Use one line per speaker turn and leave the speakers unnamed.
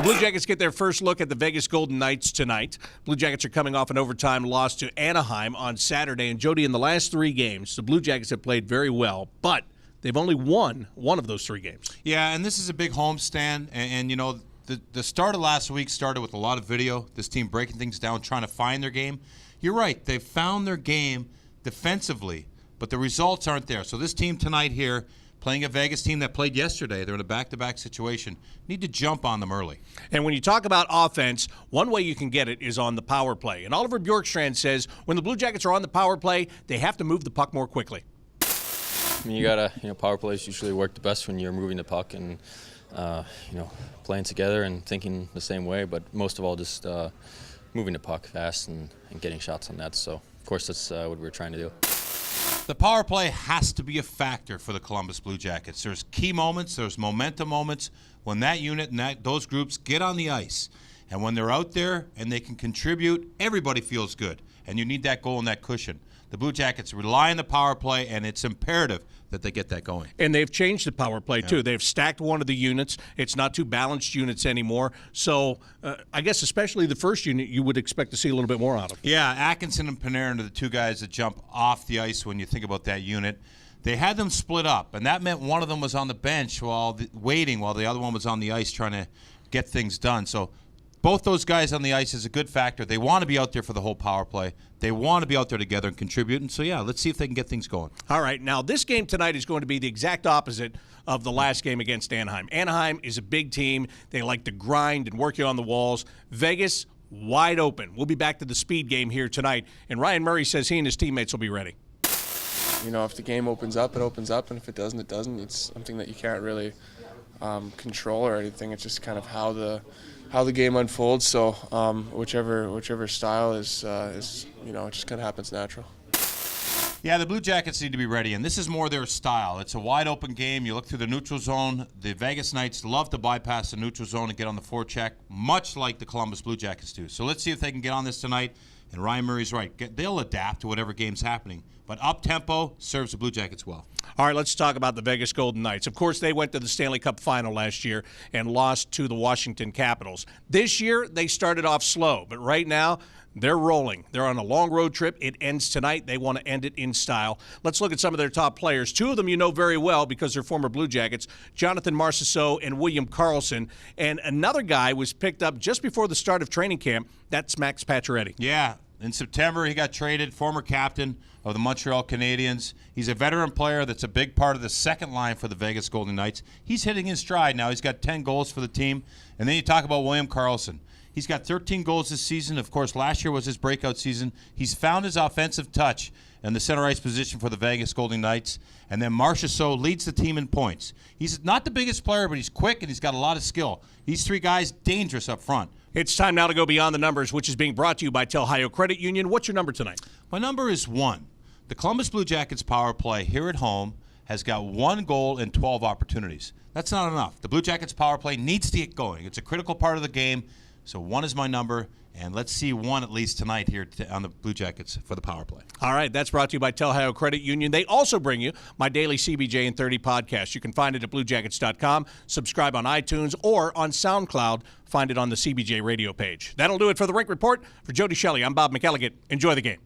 Blue Jackets get their first look at the Vegas Golden Knights tonight. Blue Jackets are coming off an overtime loss to Anaheim on Saturday. And, Jody, in the last 3 games, the Blue Jackets have played very well, but they've only won one of those 3 games.
Yeah, and this is a big homestand. And you know, the start of last week started with a lot of video, this team breaking things down, trying to find their game. You're right. They've found their game defensively, but the results aren't there. So this team tonight here, playing a Vegas team that played yesterday, they're in a back-to-back situation, need to jump on them early.
And when you talk about offense, one way you can get it is on the power play. And Oliver Bjorkstrand says when the Blue Jackets are on the power play, they have to move the puck more quickly.
I mean, you gotta, power plays usually work the best when you're moving the puck and, playing together and thinking the same way. But most of all, just moving the puck fast and getting shots on net. So, of course, that's what we're trying to do.
The power play has to be a factor for the Columbus Blue Jackets. There's key moments, there's momentum moments when that unit and those groups get on the ice. And when they're out there and they can contribute, everybody feels good. And you need that goal and that cushion. The Blue Jackets rely on the power play, and it's imperative that they get that going.
And they've changed the power play, too. They've stacked one of the units. It's not 2 balanced units anymore. So I guess especially the first unit you would expect to see a little bit more out of.
Yeah, Atkinson and Panarin are the 2 guys that jump off the ice when you think about that unit. They had them split up, and that meant one of them was on the bench waiting while the other one was on the ice trying to get things done. So both those guys on the ice is a good factor. They want to be out there for the whole power play. They want to be out there together and contribute. And so, yeah, let's see if they can get things going.
All right. Now, this game tonight is going to be the exact opposite of the last game against Anaheim. Anaheim is a big team. They like to grind and work you on the walls. Vegas, wide open. We'll be back to the speed game here tonight. And Ryan Murray says he and his teammates will be ready.
If the game opens up, it opens up. And if it doesn't, it doesn't. It's something that you can't really control or anything. It's just kind of how the game unfolds. So whichever style is it just kind of happens natural.
Yeah, the Blue Jackets need to be ready, and this is more their style. It's a wide-open game. You look through the neutral zone. The Vegas Knights love to bypass the neutral zone and get on the forecheck, much like the Columbus Blue Jackets do. So let's see if they can get on this tonight. And Ryan Murray's right. They'll adapt to whatever game's happening. But up-tempo serves the Blue Jackets well.
All right, let's talk about the Vegas Golden Knights. Of course, they went to the Stanley Cup Final last year and lost to the Washington Capitals. This year, they started off slow, but right now, they're rolling. They're on a long road trip. It ends tonight. They want to end it in style. Let's look at some of their top players. 2 of them you know very well because they're former Blue Jackets, Jonathan Marchessault and William Karlsson. And another guy was picked up just before the start of training camp. That's Max Pacioretty.
Yeah. In September, he got traded, former captain of the Montreal Canadiens. He's a veteran player that's a big part of the second line for the Vegas Golden Knights. He's hitting his stride now. He's got 10 goals for the team. And then you talk about William Karlsson. He's got 13 goals this season. Of course, last year was his breakout season. He's found his offensive touch in the center ice position for the Vegas Golden Knights. And then Marchessault leads the team in points. He's not the biggest player, but he's quick and he's got a lot of skill. These 3 guys, dangerous up front.
It's time now to go beyond the numbers, which is being brought to you by Telhio Credit Union. What's your number tonight?
My number is 1. The Columbus Blue Jackets power play here at home has got 1 goal and 12 opportunities. That's not enough. The Blue Jackets power play needs to get going. It's a critical part of the game. So 1 is my number, and let's see 1 at least tonight here on the Blue Jackets for the power play.
All right, that's brought to you by Telhio Credit Union. They also bring you my daily CBJ in 30 podcast. You can find it at BlueJackets.com, subscribe on iTunes, or on SoundCloud. Find it on the CBJ radio page. That'll do it for the Rink Report. For Jody, Shelley, I'm Bob McElligott. Enjoy the game.